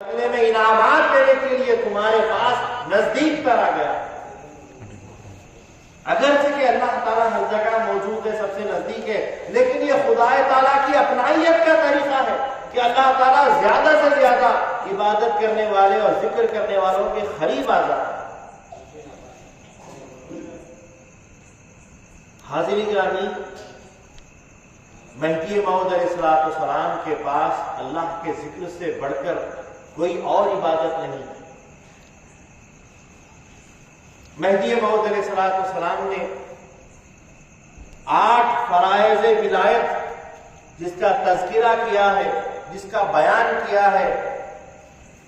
بدلے میں انعامات دینے کے لیے تمہارے پاس نزدیک تر آ گیا. اگرچہ کہ اللہ تعالیٰ ہر جگہ موجود ہے، سب سے نزدیک ہے، لیکن یہ خدا تعالیٰ کی اپنائیت کا طریقہ ہے کہ اللہ تعالیٰ زیادہ سے زیادہ عبادت کرنے والے اور ذکر کرنے والوں کے قریب آ جاتا ہے. حاضرین گرامی، مہدی موعود علیہ السلام کے پاس اللہ کے ذکر سے بڑھ کر کوئی اور عبادت نہیں. مہدی موعود علیہ السلام نے 8 فرائض ولایت جس کا تذکرہ کیا ہے، جس کا بیان کیا ہے،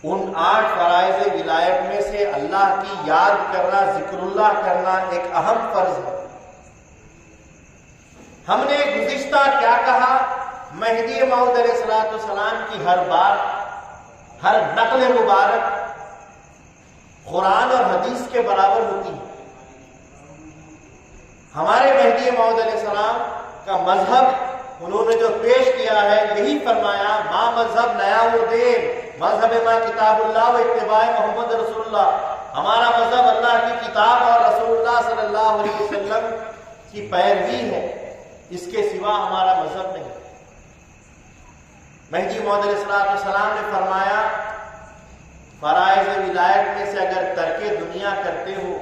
ان 8 فرائض ولایت میں سے اللہ کی یاد کرنا، ذکر اللہ کرنا ایک اہم فرض ہے. ہم نے گزشتہ کیا کہا؟ مہدی موعود علیہ السلام کی ہر بات، ہر نقل مبارک قرآن اور حدیث کے برابر ہوتی ہے. ہمارے مہدی موعود علیہ السلام کا مذہب انہوں نے جو پیش کیا ہے، یہی فرمایا ما مذہب نیا دین مذہب ما کتاب اللہ و اتباع محمد رسول اللہ. ہمارا مذہب اللہ کی کتاب اور رسول اللہ صلی اللہ علیہ وسلم کی پیروی ہے، اس کے سوا ہمارا مذہب نہیں. مہدی موعود علیہ السلام نے فرمایا فرائض ولایت میں سے اگر ترک دنیا کرتے ہو،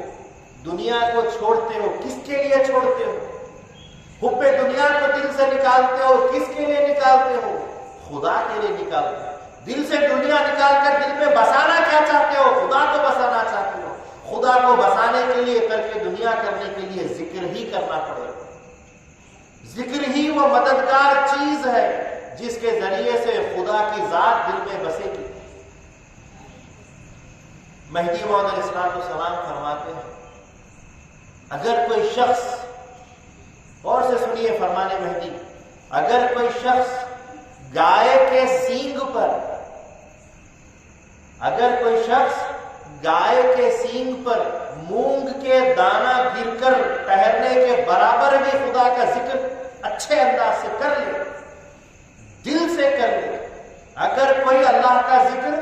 دنیا کو چھوڑتے ہو، کس کے لیے چھوڑتے ہو؟ حب دنیا کو دل سے نکالتے ہو، کس کے لیے نکالتے ہو؟ خدا کے لیے نکالتے ہو. دل سے دنیا نکال کر دل میں بسانا کیا چاہتے ہو؟ خدا کو بسانا چاہتے ہو. خدا کو بسانے کے لیے، ترک دنیا کرنے کے لیے ذکر ہی کرنا پڑے گا. ذکر ہی وہ مددگار چیز ہے جس کے ذریعے سے خدا کی ذات دل میں بسے گی. مہدی موعود علیہ السلام فرماتے ہیں اگر کوئی شخص، اور سے سنیے فرمان مہدی، اگر کوئی شخص گائے کے سینگ پر، اگر کوئی شخص گائے کے سینگ پر مونگ کے دانہ گر کر ٹہرنے کے برابر بھی خدا کا ذکر اچھے انداز سے کر لے، دل سے کر لے، اگر کوئی اللہ کا ذکر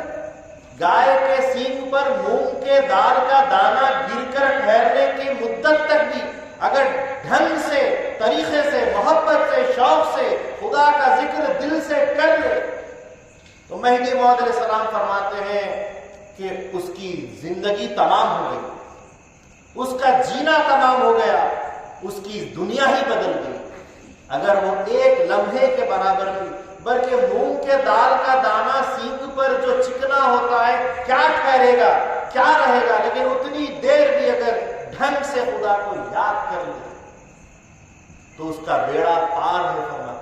گائے کے سینگ پر مونگ کے دال کا دانہ گر کر ٹھہرنے کی مدت تک بھی اگر ڈھنگ سے، طریقے سے، محبت سے، شوق سے خدا کا ذکر دل سے کر لے، تو مہدی موعود علیہ السلام فرماتے ہیں کہ اس کی زندگی تمام ہو گئی، اس کا جینا تمام ہو گیا، اس کی دنیا ہی بدل گئی. اگر وہ ایک لمحے کے برابر بھی، بلکہ مونگ کے دال کا دانہ سینگ پر جو چکنا ہوتا ہے کیا ٹھہرے گا، کیا رہے گا، لیکن اتنی دیر بھی اگر ڈھنگ سے خدا کو یاد کر لے تو اس کا بیڑا پار ہے. فرمایا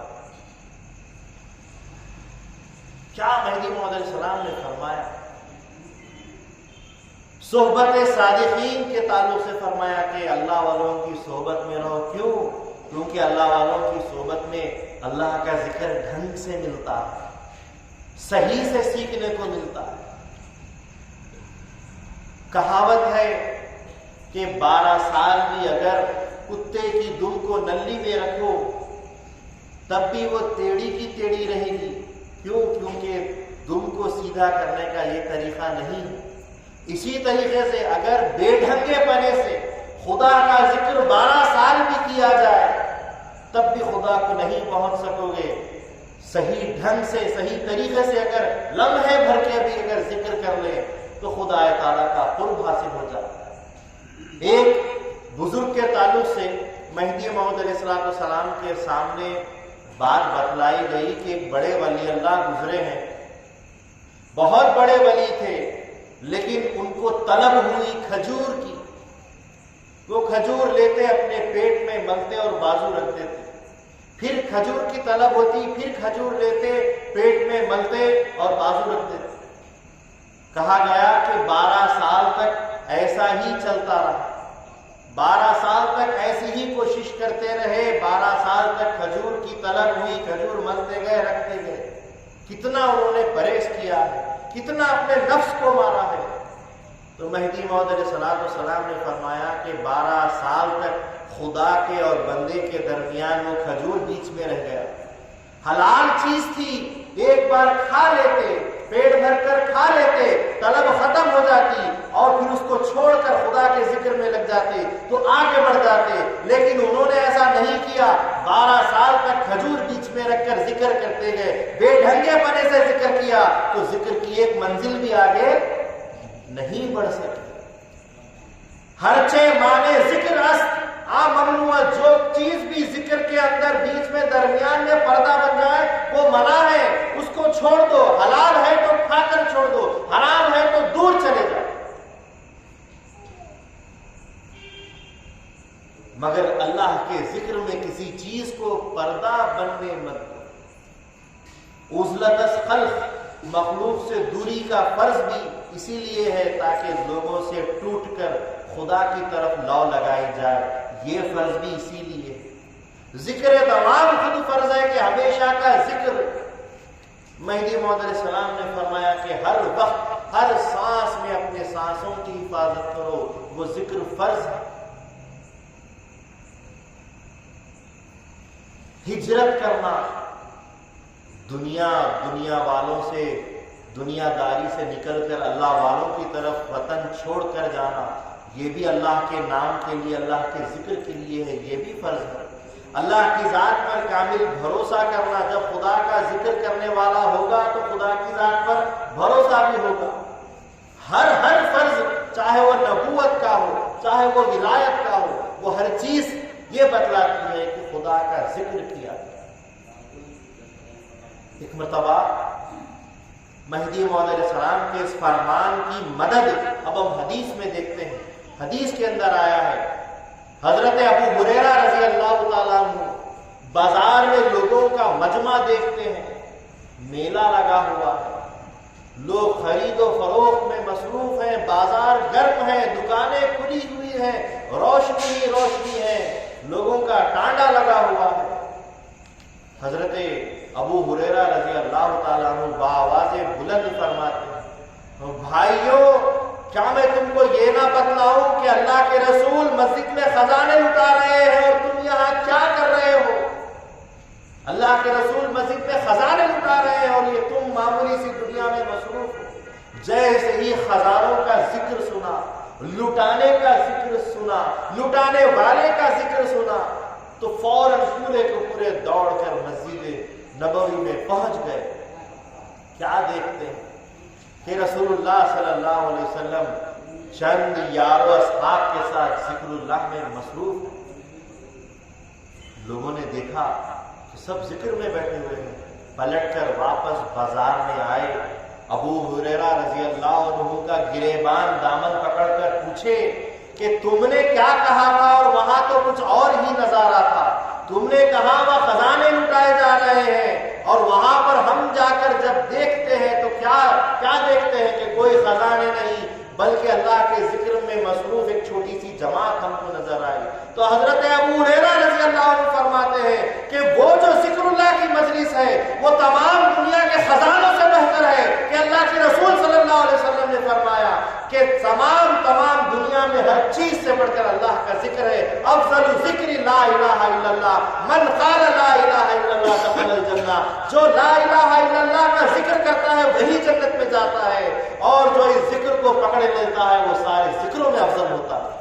کیا مہدی موعود علیہ السلام نے فرمایا؟ صحبت صادقین کے تعلق سے فرمایا کہ اللہ والوں کی صحبت میں رہو. کیوں؟ کیونکہ اللہ والوں کی صحبت میں اللہ کا ذکر ڈھنگ سے ملتا ہے، صحیح سے سیکھنے کو ملتا ہے. کہاوت ہے کہ 12 سال بھی اگر کتے کی دم کو نلی میں رکھو تب بھی وہ ٹیڑھی کی ٹیڑھی رہے گی. کیوں؟ کیونکہ دم کو سیدھا کرنے کا یہ طریقہ نہیں ہے. اسی طریقے سے اگر بے ڈھنگے پنے سے خدا کا ذکر 12 سال بھی کیا جائے تب بھی خدا کو نہیں پہنچ سکو گے. صحیح ڈھنگ سے، صحیح طریقے سے اگر لمحے بھر کے بھی اگر ذکر کر لے تو خدا تعالیٰ کا قرب حاصل ہو جاتا ہے. ایک بزرگ کے تعلق سے مہدی موعود علیہ السلام کے سامنے بات بتلائی گئی کہ ایک بڑے ولی اللہ گزرے ہیں، بہت بڑے ولی تھے، لیکن ان کو طلب ہوئی کھجور کی. وہ کھجور لیتے، اپنے پیٹ میں ملتے اور بازو رکھ دیتے، پھر کھجور کی طلب ہوتی، پھر کھجور لیتے، پیٹ میں ملتے اور بازو رکھ دیتے. کہا گیا کہ 12 سال تک ایسا ہی چلتا رہا، 12 سال تک ایسی ہی کوشش کرتے رہے، 12 سال تک کھجور کی طلب ہوئی، کھجور ملتے گئے، رکھتے گئے. کتنا انہوں نے پرہیز کیا ہے، کتنا اپنے نفس کو مارا ہے. تو مہدی موعود علیہ السلام نے فرمایا کہ 12 سال تک خدا کے اور بندے کے درمیان وہ کھجور بیچ میں رہ گیا. حلال چیز تھی، ایک بار کھا لیتے، پیٹ بھر کر کھا لیتے، طلب ختم ہو جاتی اور پھر اس کو چھوڑ کر خدا کے ذکر میں لگ جاتے تو آگے بڑھ جاتے، لیکن انہوں نے ایسا نہیں کیا۔ 12 سال تک کھجور بیچ میں رکھ کر ذکر کرتے گئے، بے ڈھنگے پنے سے ذکر کیا تو ذکر کی ایک منزل بھی آگے نہیں بڑھ سکتی۔ ہرچے مانے ذکر است آ ممنوع، جو چیز بھی ذکر کے اندر بیچ میں درمیان میں پردہ بن جائے وہ منع ہے، اس کو چھوڑ دو۔ حلال ہے تو کھا کر چھوڑ دو، حرام ہے تو دور چلے جاؤ۔ مگر اللہ کے ذکر میں کسی چیز کو پردہ بننے مت دو۔ عزلت از خلق، مخلوق سے دوری کا فرض بھی اسی لیے ہے تاکہ لوگوں سے ٹوٹ کر خدا کی طرف لو لگائی جائے، یہ فرض بھی اسی لیے ہے۔ ذکر تمام خود فرض ہے کہ ہمیشہ کا ذکر۔ مہدی موعود علیہ السلام نے فرمایا کہ ہر وقت ہر سانس میں اپنے سانسوں کی حفاظت کرو، وہ ذکر فرض ہے۔ ہجرت کرنا، دنیا والوں سے، دنیا داری سے نکل کر اللہ والوں کی طرف وطن چھوڑ کر جانا، یہ بھی اللہ کے نام کے لیے، اللہ کے ذکر کے لیے ہے، یہ بھی فرض ہے۔ اللہ کی ذات پر کامل بھروسہ کرنا، جب خدا کا ذکر کرنے والا ہوگا تو خدا کی ذات پر بھروسہ بھی ہوگا۔ ہر فرض، چاہے وہ نبوت کا ہو، چاہے وہ ولایت کا ہو، وہ ہر چیز یہ بتلاتی ہے کہ خدا کا ذکر کیا گیا۔ ایک مرتبہ مہدی موعود علیہ السلام کے اس فرمان کی مدد اب ہم حدیث میں دیکھتے ہیں۔ حدیث کے اندر آیا ہے، حضرت ابو ہریرہ رضی اللہ تعالیٰ عنہ بازار میں لوگوں کا مجمع دیکھتے ہیں، میلہ لگا ہوا ہے، لوگ خرید و فروخت میں مصروف ہیں، بازار گرم ہے، دکانیں کھلی ہوئی ہیں، روشنی ہے، لوگوں کا ٹانڈا لگا ہوا ہے۔ حضرت ابو ہریرہ رضی اللہ تعالیٰ عنہ بآواز بلند فرماتے ہیں، بھائیوں کیا میں تم کو یہ نہ بتلاؤں کہ اللہ کے رسول مسجد میں خزانے لٹا رہے ہیں اور تم یہاں کیا کر رہے ہو؟ اللہ کے رسول مسجد میں خزانے لٹا رہے ہیں اور یہ تم معمولی سی دنیا میں مصروف ہو۔ جیسے ہی خزانوں کا ذکر سنا، لٹانے کا ذکر سنا، لٹانے والے کا ذکر سنا تو فوراً پورے کے پورے دوڑ کر مسجد نبوی میں پہنچ گئے۔ کیا دیکھتے ہیں کہ رسول اللہ صلی اللہ علیہ وسلم چند یار و اصحاب کے ساتھ ذکر اللہ میں مصروف ہیں۔ لوگوں نے دیکھا کہ سب ذکر میں بیٹھے ہوئے ہیں، پلٹ کر واپس بازار میں آئے، ابو ہریرہ رضی اللہ عنہ کا گریبان دامن پکڑ کر پوچھے کہ تم نے کیا کہا تھا اور وہاں تو کچھ اور ہی نظارہ تھا، تم نے کہا وہ خزانے لٹائے جا رہے ہیں اور وہاں پر ہم جا کر جب دیکھتے ہیں تو کیا دیکھتے ہیں کہ کوئی خزانے نہیں بلکہ اللہ کے ذکر میں مصروف ایک چھوٹی سی جماعت ہم کو نظر آئی۔ تو حضرت ابو ہریرہ رضی اللہ عنہ فرماتے ہیں کہ وہ جو ذکر اللہ کی مجلس ہے وہ تمام دنیا کے خزانوں سے بہتر ہے کہ اللہ کے رسول صلی اللہ علیہ وسلم نے فرمایا کہ تمام دنیا میں ہر چیز سے بڑھ کر اللہ کا ذکر ہے۔ افضل ذکر لا الہ الا اللہ، من قال لا الہ الا اللہ دخل الجنہ، جو لا الہ الا اللہ کا ذکر کرتا ہے وہی جنت میں جاتا ہے، اور جو اس ذکر کو پکڑ لیتا ہے وہ سارے ذکروں میں افضل ہوتا ہے۔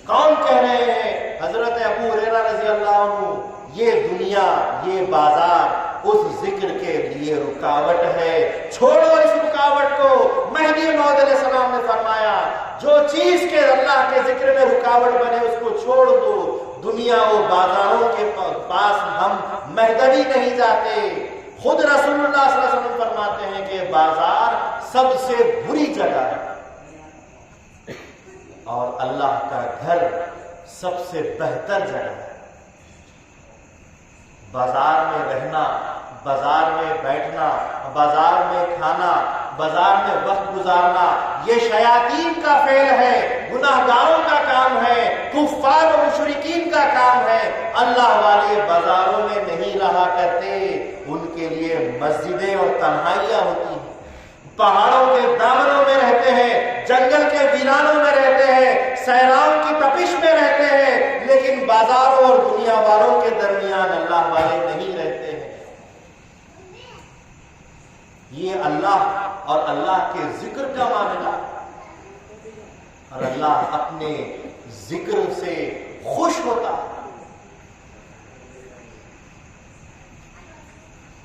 کون کہہ رہے ہیں؟ حضرت ابو ہریرہ رضی اللہ عنہ، یہ دنیا، یہ بازار اس ذکر کے لیے رکاوٹ ہے، چھوڑو اس رکاوٹ کو۔ مہدی موعود علیہ السلام نے فرمایا جو چیز کے اللہ کے ذکر میں رکاوٹ بنے اس کو چھوڑ دو۔ دنیا و بازاروں کے پاس ہم مہدوی نہیں جاتے، خود رسول اللہ صلی اللہ علیہ وسلم فرماتے ہیں کہ بازار سب سے بری جگہ ہے اور اللہ کا گھر سب سے بہتر جگہ ہے۔ بازار میں رہنا، بازار میں بیٹھنا، بازار میں کھانا، بازار میں وقت گزارنا یہ شیاطین کا فعل ہے، گناہگاروں کا کام ہے، کفار و مشرکین کا کام ہے۔ اللہ والے بازاروں میں نہیں رہا کرتے، ان کے لیے مسجدیں اور تنہائیاں ہوتی ہیں، پہاڑوں کے دامنوں میں رہتے ہیں، جنگل کے ویرانوں میں رہتے ہیں، صحراؤں کی تپش میں رہتے ہیں، لیکن بازاروں اور دنیا والوں کے درمیان اللہ والے نہیں رہتے ہیں۔ یہ اللہ اور اللہ کے ذکر کا معاملہ، اور اللہ اپنے ذکر سے خوش ہوتا ہے۔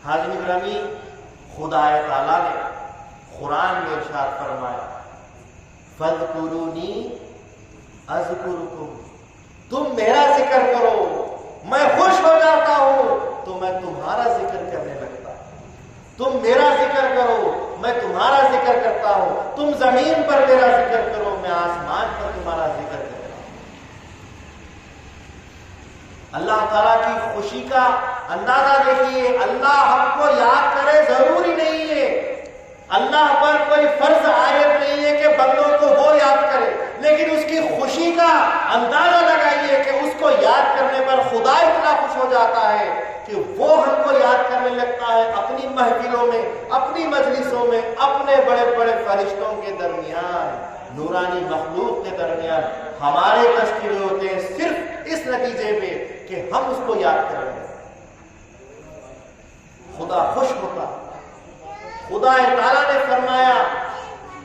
حاضرین گرامی، خدا تعالیٰ نے قرآن میں ارشاد فرمایا فَاذْكُرُونِي أَذْكُرُكُمْ، تم میرا ذکر کرو، میں خوش ہو جاتا ہوں تو میں تمہارا ذکر کرنے لگتا ہوں۔ تم میرا ذکر کرو، میں تمہارا ذکر کرتا ہوں۔ تم زمین پر میرا ذکر کرو، میں آسمان پر تمہارا ذکر کرتا ہوں۔ اللہ تعالیٰ کی خوشی کا اندازہ دیکھیے۔ اللہ ہم کو یاد کرے ضروری نہیں ہے، اللہ پر کوئی فرض عائد نہیں ہے کہ بندوں کو وہ یاد کرے، لیکن اس کی خوشی کا اندازہ لگائیے کہ اس کو یاد کرنے پر خدا اتنا خوش ہو جاتا ہے کہ وہ ہم کو یاد کرنے لگتا ہے اپنی محفلوں میں، اپنی مجلسوں میں، اپنے بڑے بڑے فرشتوں کے درمیان، نورانی مخلوق کے درمیان ہمارے تذکرے ہوتے ہیں صرف اس نتیجے میں کہ ہم اس کو یاد کر رہے ہیں۔ خدا خوش ہوتا۔ خدا تعالیٰ نے فرمایا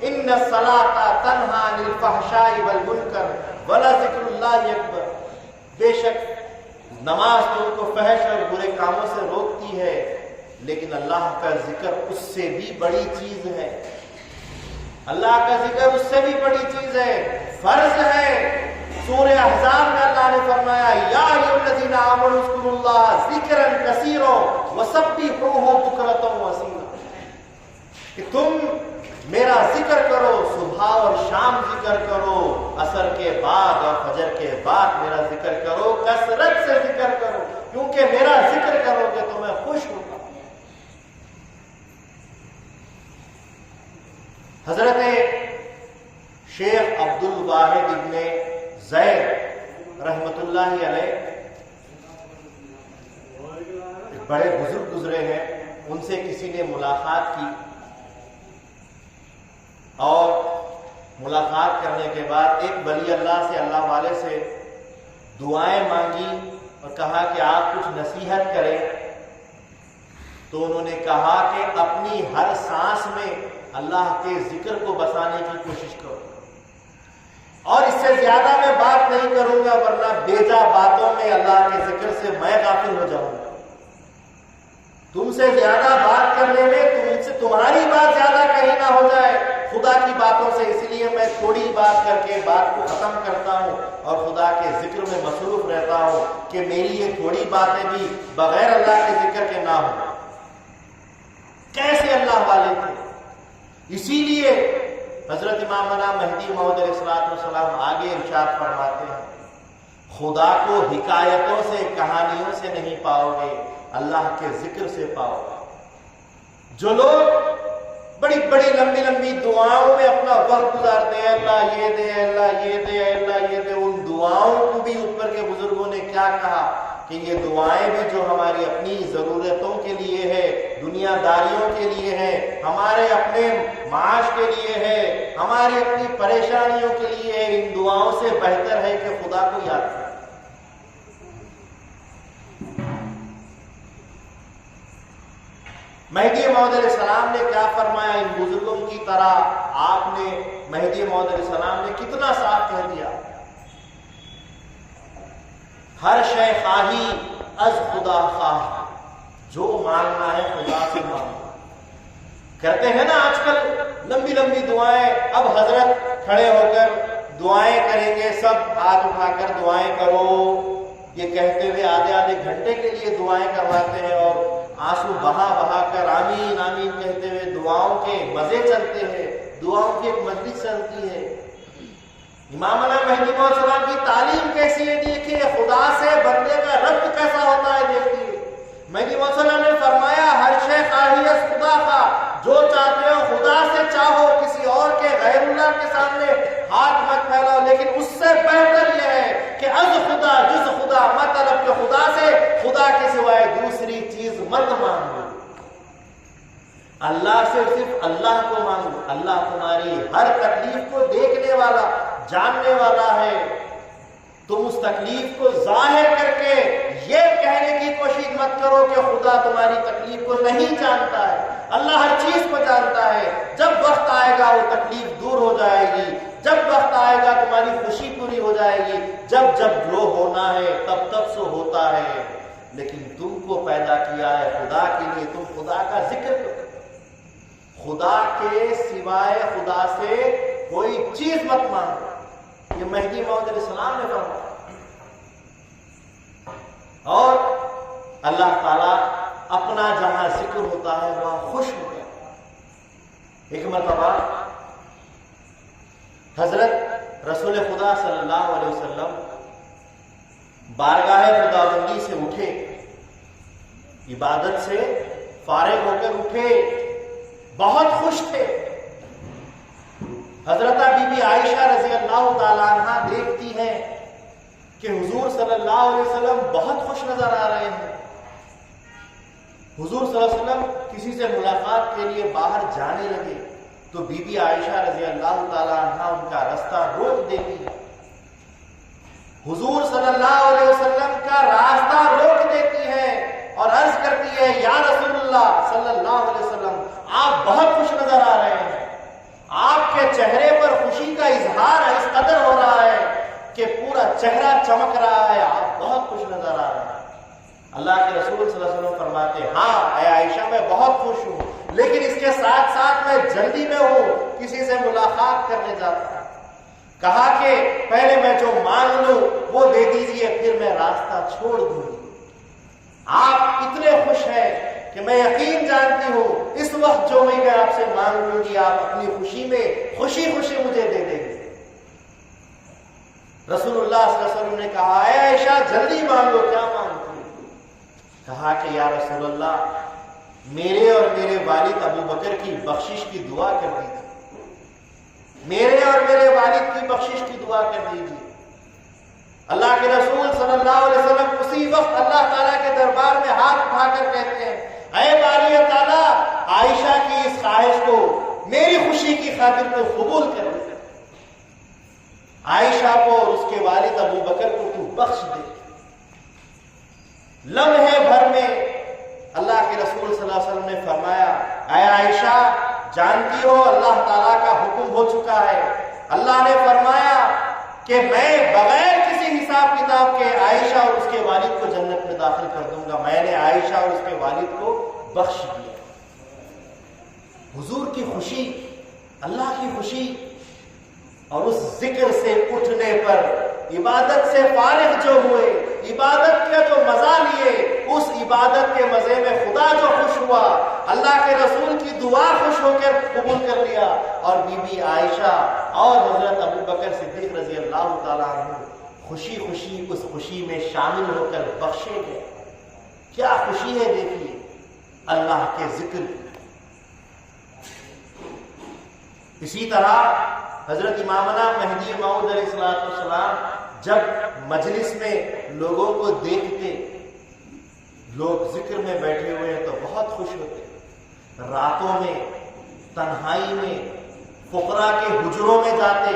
ان الصلاۃ تنہی عن الفحشاء والمنکر ولذکر اللہ اکبر، بے شک نماز تم کو فحش اور برے کاموں سے روکتی ہے، لیکن اللہ کا ذکر اس سے بھی بڑی چیز ہے۔ اللہ کا ذکر اس سے بھی بڑی چیز ہے، فرض ہے۔ سورہ احزاب میں اللہ نے فرمایا یا ایھا الذین آمنوا اذکروا اللہ ذکرا کثیرا وسبحوہ بکرۃ واصیلا، کہ تم میرا ذکر کرو، صبح اور شام ذکر کرو، عصر کے بعد اور فجر کے بعد میرا ذکر کرو، کثرت سے ذکر کرو، کیونکہ میرا ذکر کرو گے تو میں خوش ہوں۔ حضرت شیخ عبد الواحد ابن زید رحمت اللہ علیہ ایک بڑے بزرگ گزرے ہیں، ان سے کسی نے ملاقات کی اور ملاقات کرنے کے بعد ایک ولی اللہ سے، اللہ والے سے دعائیں مانگی اور کہا کہ آپ کچھ نصیحت کریں۔ تو انہوں نے کہا کہ اپنی ہر سانس میں اللہ کے ذکر کو بسانے کی کوشش کرو، اور اس سے زیادہ میں بات نہیں کروں گا ورنہ بیجا باتوں میں اللہ کے ذکر سے میں غافل ہو جاؤں گا۔ تم سے زیادہ بات کرنے میں تمہاری بات زیادہ کہیں نہ ہو جائے خدا کی باتوں سے، اس لیے میں تھوڑی بات کر کے بات کو ختم کرتا ہوں اور خدا کے ذکر میں مصروف رہتا ہوں کہ میری یہ تھوڑی باتیں بھی بغیر اللہ کے ذکر کے نہ ہوں۔ کیسے اللہ والے تھے! اسی لیے حضرت امامنا مہدی موعود علیہ السلام آگے ارشاد فرماتے ہیں خدا کو حکایتوں سے، کہانیوں سے نہیں پاؤ گے، اللہ کے ذکر سے پاؤ گے۔ جو لوگ بڑی بڑی لمبی لمبی دعاؤں میں اپنا وقت گزارتے ہیں، اللہ یہ دے، اللہ یہ دے، اللہ یہ دے، ان دعاؤں کو بھی اوپر کے بزرگوں نے کیا کہا کہ یہ دعائیں بھی جو ہماری اپنی ضرورتوں کے لیے ہے، دنیا داریوں کے لیے ہے، ہمارے اپنے معاش کے لیے ہے، ہماری اپنی پریشانیوں کے لیے ہے، ان دعاؤں سے بہتر ہے کہ خدا کو یاد کریں۔ مہدی موعود علیہ السلام نے کیا فرمایا؟ ان بزرگوں کی طرح آپ نے، مہدی موعود علیہ السلام نے کتنا صاف کہہ دیا، ہر شے خواہی از خدا خواہ، جو مانگنا ہے خدا سے مانگنا۔ کرتے ہیں نا آج کل لمبی لمبی دعائیں، اب حضرت کھڑے ہو کر دعائیں کریں گے، سب ہاتھ اٹھا کر دعائیں کرو، یہ کہتے ہوئے آدھے آدھے گھنٹے کے لیے دعائیں کرواتے ہیں اور آنسو بہا بہا کر آمین آمین کہتے ہوئے دعاؤں کے مزے چلتے ہیں، دعاؤں کی ایک مجلس چلتی ہے۔ امام مہدی موعود علیہ السلام کی تعلیم کیسی ہے دیکھیے، خدا سے بندے کا ربط کیسا ہوتا ہے دیکھیے۔ مہدی موعود علیہ السلام نے فرمایا ہر شے خواہی از خدا خواہ، جو چاہتے ہو خدا سے چاہو، کسی اور کے غیر اللہ کے سامنے ہاتھ مت پھیلاؤ، لیکن اس سے بہتر یہ ہے کہ از خدا جز خدا مطلب کہ خدا سے خدا کے سوائے دوسری چیز مت مانگو، اللہ سے صرف اللہ کو مانگو۔ اللہ تمہاری ہر تکلیف کو دیکھنے والا، جاننے والا ہے۔ تم اس تکلیف کو ظاہر کر کے یہ کہنے کی کوشش مت کرو کہ خدا تمہاری تکلیف کو نہیں جانتا ہے۔ اللہ ہر چیز کو تکلیف دور ہو جائے گی، جب وقت آئے گا تمہاری خوشی پوری ہو جائے گی، جب جب جو ہونا ہے تب تب سو ہوتا ہے، لیکن تم کو پیدا کیا ہے خدا کے لیے، تم خدا کا ذکر کرو، خدا کے سوائے خدا سے کوئی چیز مت مانگو، یہ مہدی موعود علیہ السلام نے فرمایا۔ اور اللہ تعالیٰ اپنا جہاں ذکر ہوتا ہے وہاں خوش ہوتا ہے۔ ایک مرتبہ حضرت رسول خدا صلی اللہ علیہ وسلم بارگاہ خداوندی سے اٹھے، عبادت سے فارغ ہو کر اٹھے، بہت خوش تھے۔ حضرت بی بی عائشہ رضی اللہ تعالیٰ عنہ دیکھتی ہیں کہ حضور صلی اللہ علیہ وسلم بہت خوش نظر آ رہے ہیں۔ حضور صلی اللہ علیہ وسلم کسی سے ملاقات کے لیے باہر جانے لگے تو بی بی عائشہ رضی اللہ تعالیٰ عنہ ان کا راستہ روک دیتی ہے، حضور صلی اللہ علیہ وسلم کا راستہ روک دیتی ہے اور عرض کرتی ہے یا رسول اللہ صلی اللہ علیہ وسلم آپ بہت خوش نظر آ رہے ہیں، آپ کے چہرے پر خوشی کا اظہار اس قدر ہو رہا ہے کہ پورا چہرہ چمک رہا ہے، آپ بہت خوش نظر آ رہے ہیں۔ اللہ کے رسول صلی اللہ علیہ وسلم فرماتے ہیں ہاں اے عائشہ میں بہت خوش ہوں، لیکن اس کے ساتھ ساتھ میں جلدی میں ہوں، کسی سے ملاقات کرنے جاتا ہوں۔ کہا کہ پہلے میں جو مانگ لوں وہ دے دیجئے، پھر میں راستہ چھوڑ دوں گی۔ آپ اتنے خوش ہیں کہ میں یقین جانتی ہوں اس وقت جو میں آپ سے مانگ لوں گی آپ اپنی خوشی میں خوشی خوشی مجھے دے دیں گے۔ رسول اللہ صلی اللہ علیہ وسلم نے کہا اے عائشہ جلدی مانگو، کیا مانگتی؟ کہا کہ یا رسول اللہ میرے اور میرے والد ابو بکر کی بخشش کی دعا کر دیجیے، میرے اور میرے والد کی بخشش کی دعا کر دیجیے۔ اللہ کے رسول صلی اللہ علیہ وسلم اسی وقت اللہ تعالیٰ کے دربار میں ہاتھ اٹھا کر کہتے ہیں اے باری تعالیٰ عائشہ کی اس خواہش کو میری خوشی کی خاطر تو قبول کر دے، عائشہ کو اور اس کے والد ابو بکر کو تو بخش دے۔ لمحے بھر میں اللہ کے رسول صلی اللہ علیہ وسلم نے فرمایا اے عائشہ جانتی ہو اللہ تعالیٰ کا حکم ہو چکا ہے، اللہ نے فرمایا کہ میں بغیر کسی حساب کتاب کے عائشہ اور اس کے والد کو جنت میں داخل کر دوں گا۔ میں نے عائشہ اور اس کے والد کو بخش دیا۔ حضور کی خوشی، اللہ کی خوشی، اور اس ذکر سے اٹھنے پر عبادت سے فارغ جو ہوئے، عبادت کا جو مزہ لیے، اس عبادت کے مزے میں خدا جو خوش ہوا، اللہ کے رسول کی دعا خوش ہو کر قبول کر لیا، اور بی بی عائشہ اور حضرت ابو بکر صدیق رضی اللہ تعالیٰ عنہ خوشی خوشی اس خوشی میں شامل ہو کر بخشے گئے۔ کیا خوشی ہے دیکھیے اللہ کے ذکر کی۔ اسی طرح حضرت امامنا مہدی موعود علیہ السلام جب مجلس میں لوگوں کو دیکھتے، لوگ ذکر میں بیٹھے ہوئے ہیں تو بہت خوش ہوتے، راتوں میں تنہائی میں فقراء کے حجروں میں جاتے،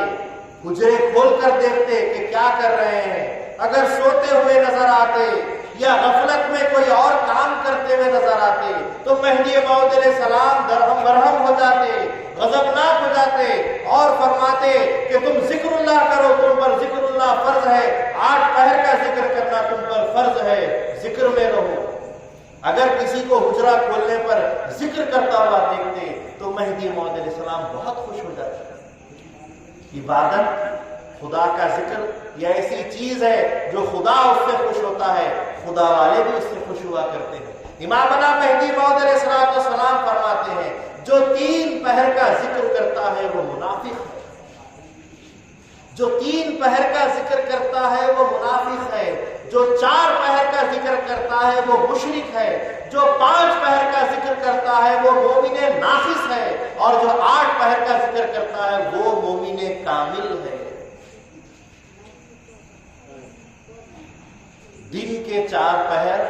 حجرے کھول کر دیکھتے کہ کیا کر رہے ہیں، اگر سوتے ہوئے نظر آتے یا غفلت میں کوئی اور کام کرتے ہوئے نظر آتے تو مہدی موعود علیہ السلام درہم برہم ہو جاتے، غضبناک ہو جاتے اور فرماتے کہ تم ذکر اللہ کرو، تم پر ذکر اللہ فرض ہے، 8 پہر کا ذکر کرنا تم پر فرض ہے، ذکر میں رہو۔ اگر کسی کو حجرہ کھولنے پر ذکر کرتا ہوا دیکھتے تو مہدی موعود علیہ السلام بہت خوش ہو جاتے۔ عبادت، خدا کا ذکر یہ ایسی چیز ہے جو خدا اس سے خوش ہوتا ہے، خدا والے بھی اس سے خوش ہوا کرتے ہیں۔ امامنا مہدی موعود علیہ السلام فرماتے ہیں جو 3 پہر کا ذکر کرتا ہے وہ منافق ہے، جو 3 پہر کا ذکر کرتا ہے وہ منافق ہے، جو 4 پہر کا ذکر کرتا ہے وہ مشرک ہے، جو 5 پہر کا ذکر کرتا ہے وہ مومن ناقص ہے، اور جو 8 پہر کا ذکر کرتا ہے وہ مومن کامل ہے۔ دن کے 4 پہر،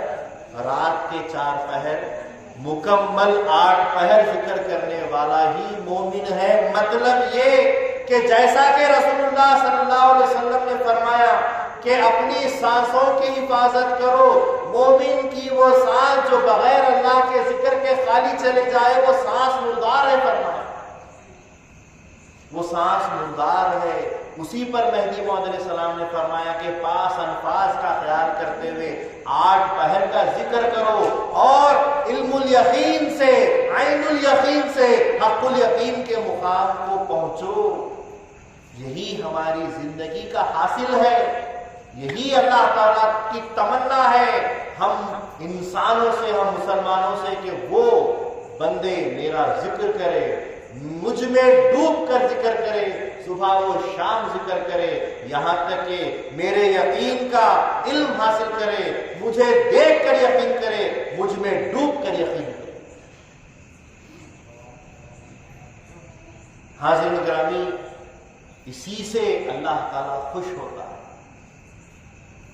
رات کے 4 پہر، مکمل 8 پہر ذکر کرنے والا ہی مومن ہے۔ مطلب یہ کہ جیسا کہ رسول اللہ صلی اللہ علیہ وسلم نے فرمایا کہ اپنی سانسوں کی حفاظت کرو، مومن کی وہ سانس جو بغیر اللہ کے ذکر کے خالی چلے جائے وہ سانس مردار ہے فرمایا۔ سانس مردار ہے، اسی پر مہدی موعود علیہ السلام نے فرمایا کہ پاس انفاس کا خیال کرتے ہوئے 8 پہر کا ذکر کرو اور علم الیقین سے، عین الیقین سے حق الیقین کے مقام کو پہنچو۔ یہی ہماری زندگی کا حاصل ہے، یہی اللہ تعالیٰ کی تمنا ہے ہم انسانوں سے، ہم مسلمانوں سے، کہ وہ بندے میرا ذکر کرے، مجھ میں ڈوب کر ذکر کرے، صبح و شام ذکر کرے، یہاں تک کہ میرے یقین کا علم حاصل کرے، مجھے دیکھ کر یقین کرے، مجھ میں ڈوب کر یقین کرے۔ حاضرین گرامی، اسی سے اللہ تعالیٰ خوش ہوتا ہے۔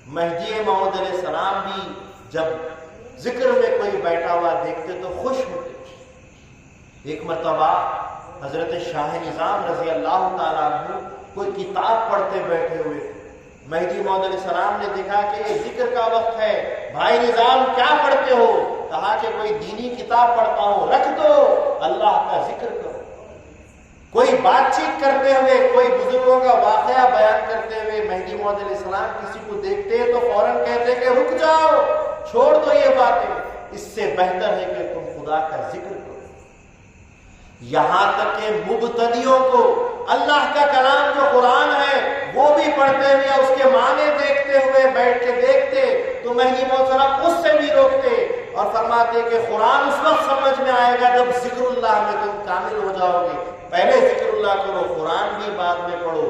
مہدی موعود علیہ السلام بھی جب ذکر میں کوئی بیٹھا ہوا دیکھتے تو خوش ہوتے۔ ایک مرتبہ حضرت شاہ نظام رضی اللہ تعالیٰ عنہ کوئی کتاب پڑھتے بیٹھے ہوئے، مہدی موعود علیہ السلام نے دیکھا کہ یہ ذکر کا وقت ہے، بھائی نظام کیا پڑھتے ہو؟ کہا کہ کوئی دینی کتاب پڑھتا ہوں۔ رکھ دو، اللہ کا ذکر کرو۔ کوئی بات چیت کرتے ہوئے، کوئی بزرگوں کا واقعہ بیان کرتے ہوئے مہدی موعود علیہ السلام کسی کو دیکھتے تو فوراً کہتے کہ رک جاؤ، چھوڑ دو یہ باتیں، اس سے بہتر ہے کہ تم خدا کا ذکر کرو۔ یہاں تک کہ مبتدیوں کو اللہ کا کلام جو قرآن ہے وہ بھی پڑھتے ہوئے، اس کے معنی دیکھتے ہوئے بیٹھ کے دیکھتے تو مہدی موعود علیہ السلام اس سے بھی روکتے اور فرماتے کہ قرآن اس وقت سمجھ میں آئے گا جب ذکر اللہ میں تم کامل ہو جاؤ گے، پہلے ذکر اللہ کرو، قرآن بھی بعد میں پڑھو۔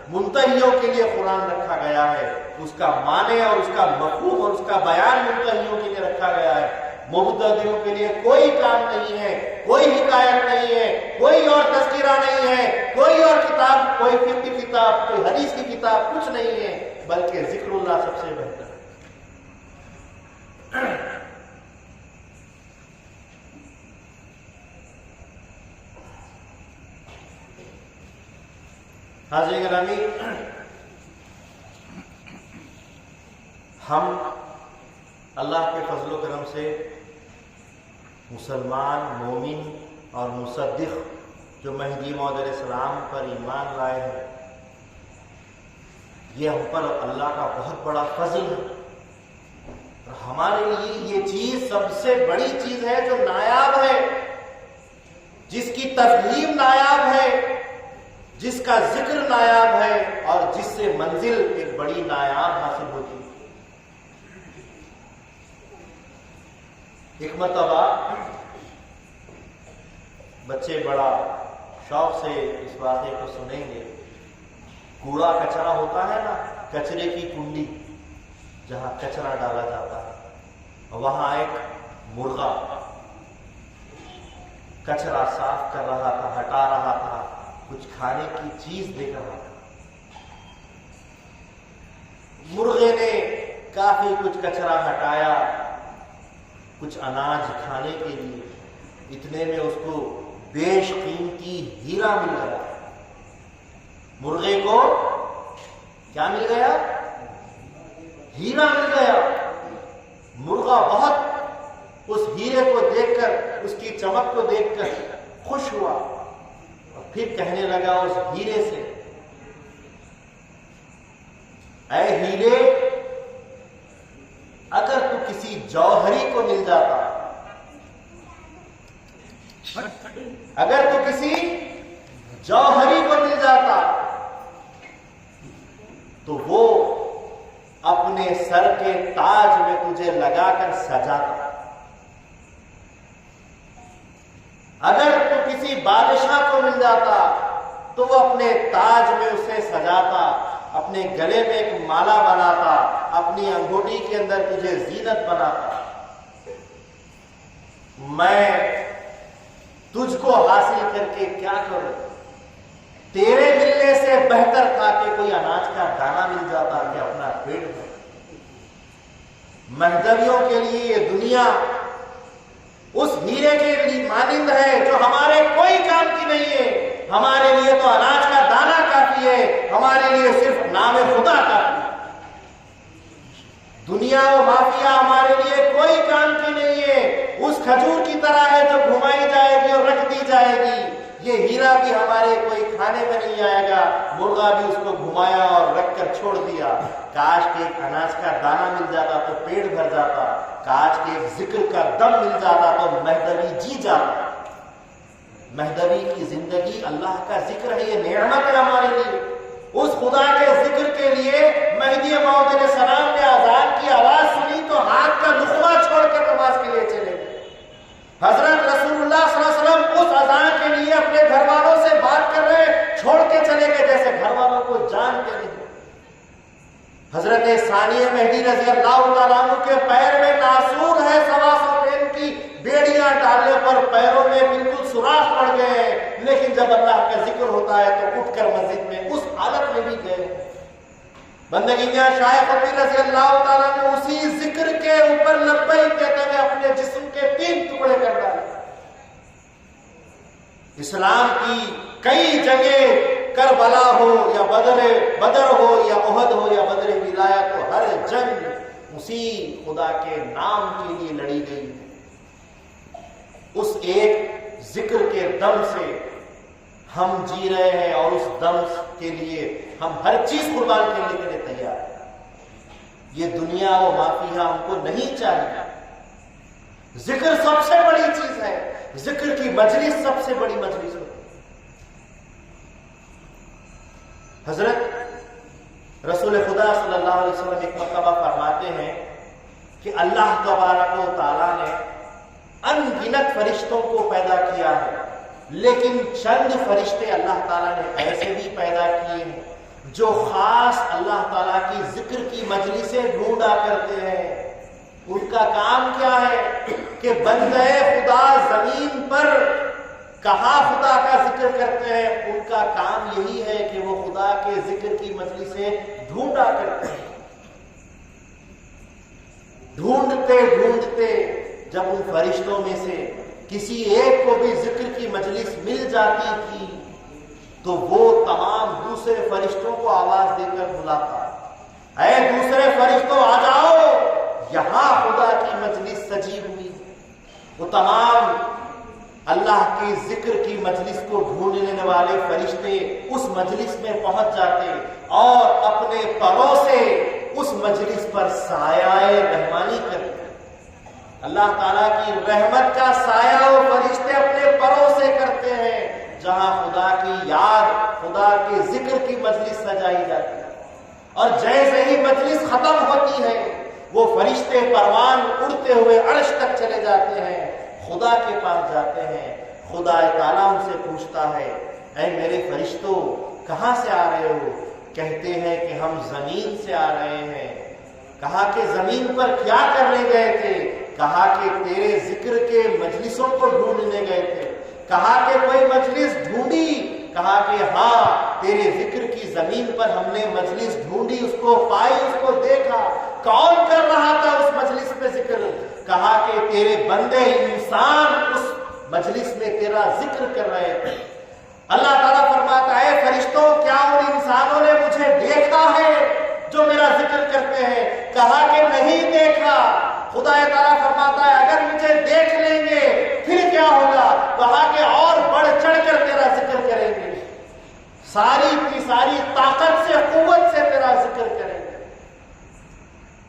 منتہیوں کے لیے قرآن رکھا گیا ہے، اس کا معنی اور اس کا مفہوم اور اس کا بیان منتہیوں کے لیے رکھا گیا ہے، مبتدیوں کے لیے کوئی کام نہیں ہے، کوئی حکایت نہیں ہے، کوئی اور تذکرہ نہیں ہے، کوئی اور کتاب، کوئی فقہ کی کتاب، کوئی حدیث کی کتاب، کچھ نہیں ہے، بلکہ ذکر اللہ سب سے بہتر ہے۔ حاضرین گرامی، ہم اللہ کے فضل و کرم سے مسلمان، مومن اور مصدق جو مہدی موعود علیہ السلام پر ایمان لائے ہیں، یہ ہم پر اللہ کا بہت بڑا فضل ہے۔ اور ہمارے لیے یہ چیز سب سے بڑی چیز ہے جو نایاب ہے، جس کی تفہیم نایاب ہے، جس کا ذکر نایاب ہے، اور جس سے منزل ایک بڑی نایاب حاصل ہوتی ہے۔ ایک مرتبہ بچے بڑا شوق سے اس واقعے کو سنیں گے۔ کوڑا کچرا ہوتا ہے نا، کچرے کی کنڈی جہاں کچرا ڈالا جاتا ہے، وہاں ایک مرغا کچرا صاف کر رہا تھا، ہٹا رہا تھا، کچھ کھانے کی چیز دیکھ رہا تھا۔ مرغے نے کافی کچھ کچرا ہٹایا، کچھ اناج کھانے کے لیے، اتنے میں اس کو بیش قیمتی ہیرا مل گیا۔ مرغے کو کیا مل گیا؟ ہیرا مل گیا۔ مرغا بہت اس ہیرے کو دیکھ کر، اس کی چمک کو دیکھ کر خوش ہوا اور پھر کہنے لگا اس ہیرے سے، اے ہیرے، اگر تو کسی جوہری کو مل جاتا، اگر تو کسی جوہری کو مل جاتا تو وہ اپنے سر کے تاج میں تجھے لگا کر سجاتا۔ اگر تو کسی بادشاہ کو مل جاتا تو وہ اپنے تاج میں اسے سجاتا، اپنے گلے میں ایک مالا بناتا، اپنی انگوٹھی کے اندر تجھے زینت بناتا۔ میں تجھ کو حاصل کر کے کیا کروں؟ تیرے ملنے سے بہتر تھا کہ کوئی اناج کا دانہ مل جاتا کہ اپنا پیٹ بھر۔ مہدویوں کے لیے یہ دنیا اس ہیرے کے لیے مانند ہے جو ہمارے کوئی کام کی نہیں ہے۔ ہمارے لیے تو اناج کا دانہ کافی ہے، ہمارے لیے صرف نام خدا کافی ہے۔ دنیا و مافیا ہمارے لیے کوئی کام کی نہیں ہے، اس کھجور کی طرح ہے جو گھمائی جائے گی اور رکھ دی جائے گی۔ یہ ہیرا ہیرا بھی ہمارے کوئی کھانے میں نہیں آئے گا، مرغا بھی اس کو گھمایا اور رکھ کر چھوڑ دیا۔ کاش کہ ایک اناج کا دانہ مل جاتا تو پیٹ بھر جاتا، کاش کہ ایک ذکر کا دم مل جاتا تو مہدوی جی جاتا۔ مہدوی کی زندگی اللہ کا ذکر ہے، یہ نعمت ہے ہمارے لیے۔ اس خدا کے ذکر کے لیے مہدی موعود علیہ السلام نے اذان کی آواز سنی تو ہاتھ کا لقمہ چھوڑ کر نماز کے لیے چلے گئے۔ حضرت رسول اللہ صلی اللہ علیہ وسلم اس اذان کے لیے اپنے گھر والوں سے بات کر رہے، چھوڑ کے چلے گئے جیسے گھر والوں کو جان کے نہیں۔ حضرت ثانیہ مہدی رضی اللہ تعالیٰ عنہ کے پیر میں ناسور ہے، 125 کی بیڑیاں ڈالنے پر پیروں میں بالکل سوراخ پڑ گئے ہیں، لیکن جب اللہ کا ذکر ہوتا ہے تو اٹھ کر مسجد میں اس حالت میں بھی گئے۔ بندگی میاں شاہ قطبی رضی اللہ تعالیٰ نے اسی ذکر کے اوپر لبیک کہتے ہوئے اپنے جسم کے 3 ٹکڑے کر ڈالے۔ اسلام کی کئی جگہ کربلا ہو یا بدر ہو یا احد ہو یا بدر ولایت ہو، ہر جنگ اسی خدا کے نام کے لیے لڑی گئی۔ اس ایک ذکر کے دم سے ہم جی رہے ہیں اور اس دم کے لیے ہم ہر چیز قربان کرنے کے لیے تیار ہیں۔ یہ دنیا و ما فیہا ہم کو نہیں چاہیے۔ ذکر سب سے بڑی چیز ہے، ذکر کی مجلس سب سے بڑی مجلس ہے۔ حضرت رسول خدا صلی اللہ علیہ وسلم ایک مرتبہ فرماتے ہیں کہ اللہ تبارک و تعالیٰ نے ان گنت فرشتوں کو پیدا کیا ہے، لیکن چند فرشتے اللہ تعالیٰ نے ایسے بھی پیدا کیے ہیں جو خاص اللہ تعالیٰ کی ذکر کی مجلسیں ڈھونڈا کرتے ہیں۔ ان کا کام کیا ہے کہ بندے خدا زمین پر کہاں خدا کا ذکر کرتے ہیں، ان کا کام یہی ہے کہ وہ خدا کے ذکر کی مجلسیں ڈھونڈا کرتے ہیں۔ ڈھونڈتے ڈھونڈتے جب ان فرشتوں میں سے کسی ایک کو بھی ذکر کی مجلس مل جاتی تھی تو وہ تمام دوسرے فرشتوں کو آواز دے کر بلاتا، اے دوسرے فرشتوں آ جاؤ، یہاں خدا کی مجلس سجی ہوئی۔ وہ تمام اللہ کی ذکر کی مجلس کو ڈھونڈنے والے فرشتے اس مجلس میں پہنچ جاتے اور اپنے پروں سے اس مجلس پر سایہ رحمانی کرتے۔ اللہ تعالیٰ کی رحمت کا سایہ وہ فرشتے اپنے پروں سے کرتے ہیں جہاں خدا کی یاد، خدا کے ذکر کی مجلس سجائی جاتی ہے۔ اور جیسے ہی مجلس ختم ہوتی ہے وہ فرشتے پروان اڑتے ہوئے عرش تک چلے جاتے ہیں، خدا کے پاس جاتے ہیں۔ خدا تعالیٰ ان سے پوچھتا ہے، اے میرے فرشتوں کہاں سے آ رہے ہو؟ کہتے ہیں کہ ہم زمین سے آ رہے ہیں۔ کہا کہ زمین پر کیا کرنے گئے تھے؟ کہا کہ تیرے ذکر کے مجلسوں کو ڈھونڈنے گئے تھے۔ کہا کہ کوئی مجلس ڈھونڈی؟ کہا کہ ہاں، تیرے ذکر کی زمین پر ہم نے مجلس ڈھونڈی، اس کو پائی، اس کو دیکھا۔ کون کر رہا تھا اس مجلس میں ذکر؟ کہا کہ تیرے بندے انسان اس مجلس میں تیرا ذکر کر رہے تھے۔ اللہ تعالیٰ فرماتا ہے، فرشتوں کیا ان انسانوں نے مجھے دیکھا ہے جو میرا ذکر کرتے ہیں؟ کہا کہ نہیں دیکھا۔ خدا تعالیٰ فرماتا ہے، اگر مجھے دیکھ لیں گے پھر کیا ہوگا؟ کہا کہ اور بڑھ چڑھ کر تیرا ذکر کریں گے، ساری کی ساری طاقت سے، قوت سے تیرا ذکر کریں گے۔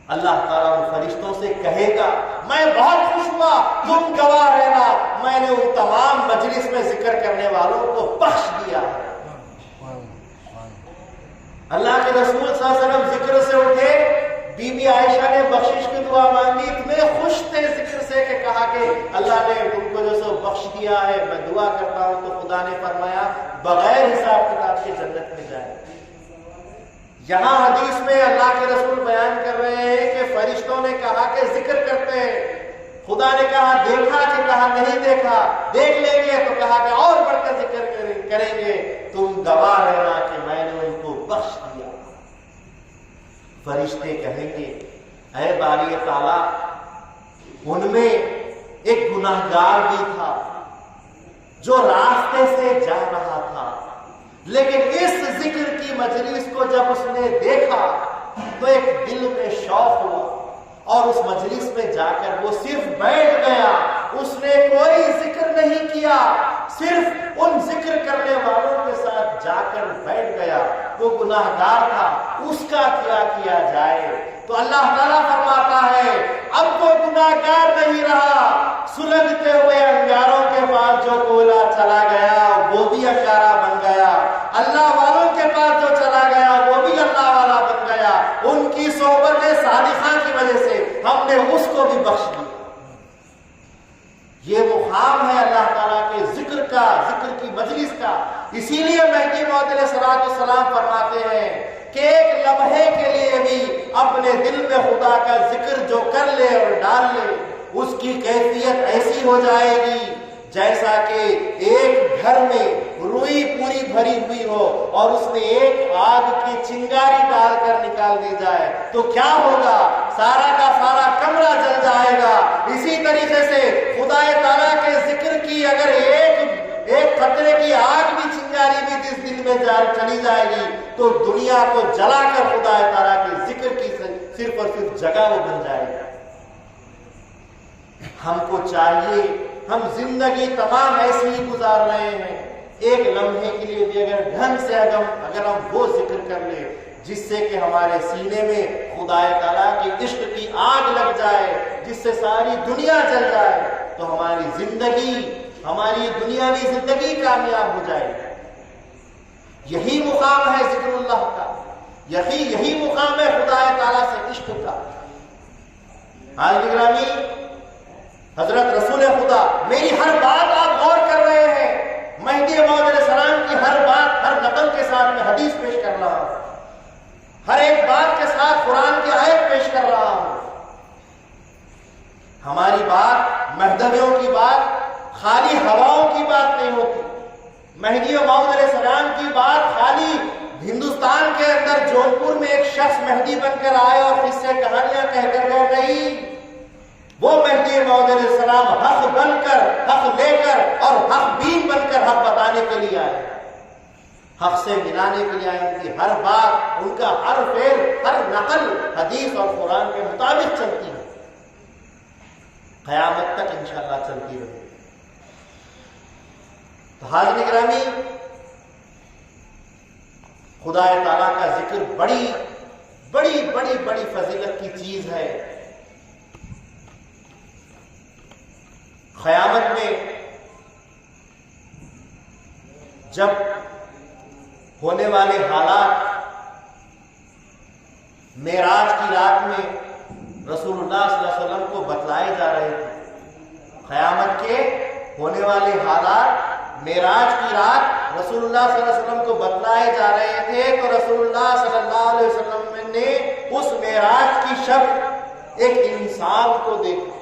اللہ تعالیٰ ان فرشتوں سے کہے گا، میں بہت خوش ہوا، تم گواہ رہنا، میں نے ان تمام مجلس میں ذکر کرنے والوں کو بخش دیا۔ اللہ کے رسول صلی اللہ علیہ وسلم ذکر سے اٹھے، بی بی عائشہ نے بخشش کی دعا مانگی، اتنے خوش تھے ذکر سے کہ کہا کہ اللہ نے تم کو جو سو بخش دیا ہے، میں دعا کرتا ہوں تو خدا نے فرمایا بغیر حساب کتاب کے جنت میں جائے۔ یہاں حدیث میں اللہ کے رسول بیان کر رہے ہیں کہ فرشتوں نے کہا کہ ذکر کرتے ہیں، خدا نے کہا دیکھا، کہ کہا نہیں دیکھا، دیکھ لیں گے تو کہا کہ اور بڑھ کر ذکر کریں گے، تم گواہ رہنا کہ میں نے ان کو بخش دیا۔ فرشتے کہیں گے، اے باری تعالیٰ، ان میں ایک گناہگار بھی تھا جو راستے سے جا رہا تھا، لیکن اس ذکر کی مجلس کو جب اس نے دیکھا تو ایک دل میں شوق ہوا اور اس مجلس میں جا کر وہ صرف بیٹھ گیا، اس نے کوئی ذکر نہیں کیا، صرف ان ذکر کرنے والوں کے ساتھ جا کر بیٹھ گیا، وہ گناہگار تھا، اس کا کیا کیا جائے؟ تو اللہ تعالیٰ فرماتا ہے اب وہ گناہگار نہیں رہا، سلگتے ہوئے انگاروں کے پاس جو کوئلہ چلا گیا وہ بھی انگارہ بن گیا، اللہ والوں کے پاس جو چلا گیا وہ بھی اللہ والا بن گیا، ان کی صحبت صالحہ کی وجہ سے ہم نے اس کو بھی بخش دیا۔ یہ مقام ہے اللہ تعالیٰ کے ذکر کا، ذکر کی مجلس کا۔ اسی لیے مہدی موعود علیہ السلام فرماتے ہیں کہ ایک لمحے کے لیے بھی اپنے دل میں خدا کا ذکر جو کر لے اور ڈال لے، اس کی کیفیت ایسی ہو جائے گی جیسا کہ ایک گھر میں روئی پوری بھری ہوئی ہو اور اس میں ایک آگ کی چنگاری ڈال کر نکال دی جائے تو کیا ہوگا؟ سارا کا سارا کمرہ جل جائے گا۔ اسی طریقے سے خدا تعالیٰ کے ذکر کی اگر ایک قطرے کی آگ بھی چنگاری بھی جس دل میں چلی جائے گی تو دنیا کو جلا کر خدا تعالیٰ کے ذکر کی صرف اور صرف جگہ وہ بن جائے گی۔ ہم کو چاہیے، ہم زندگی تمام ایسی ہی گزار رہے ہیں، ایک لمحے کے لیے بھی اگر ڈھنگ سے اگر ہم وہ ذکر کر لیں جس سے کہ ہمارے سینے میں خدا تعالیٰ کی عشق کی آگ لگ جائے، جس سے ساری دنیا جل جائے، تو ہماری زندگی، ہماری دنیاوی زندگی کامیاب ہو جائے۔ یہی مقام ہے ذکر اللہ کا، یہی مقام ہے خدا تعالیٰ سے عشق کا۔ حاضرین گرامی، حضرت رسول خدا، میری ہر بات آپ غور کر رہے ہیں، مہدی موعود علیہ السلام کی ہر بات، ہر نقل کے ساتھ میں حدیث پیش کر رہا ہوں، ہر ایک بات کے ساتھ قرآن کی آیت پیش کر رہا ہوں۔ ہماری بات، مہدویوں کی بات خالی ہواؤں کی بات نہیں ہوتی، مہدی موعود علیہ السلام کی بات خالی ہندوستان کے اندر جونپور میں ایک شخص مہدی بن کر آئے اور قصے کہانیاں کہہ کر گئے نہیں، وہ مہدی موعود علیہ السلام حق بن کر، حق لے کر اور حق بین بن کر حق بتانے کے لیے آئے، حق سے ملانے کے لیے آئے۔ ان کی ہر بات، ان کا ہر فعل، ہر نقل حدیث اور قرآن کے مطابق چلتی ہے، قیامت تک انشاءاللہ چلتی رہے۔ تو حاضرین گرامی، خدا تعالیٰ کا ذکر بڑی بڑی بڑی بڑی فضیلت کی چیز ہے۔ قیامت میں جب ہونے والے حالات، معراج کی رات میں رسول اللہ صلی اللہ علیہ وسلم کو بتلائے جا رہے تھے، قیامت کے ہونے والے حالات معراج کی رات رسول اللہ صلی اللہ علیہ وسلم کو بتلائے جا رہے تھے، تو رسول اللہ صلی اللہ علیہ وسلم نے اس معراج کی شب ایک انسان کو دیکھا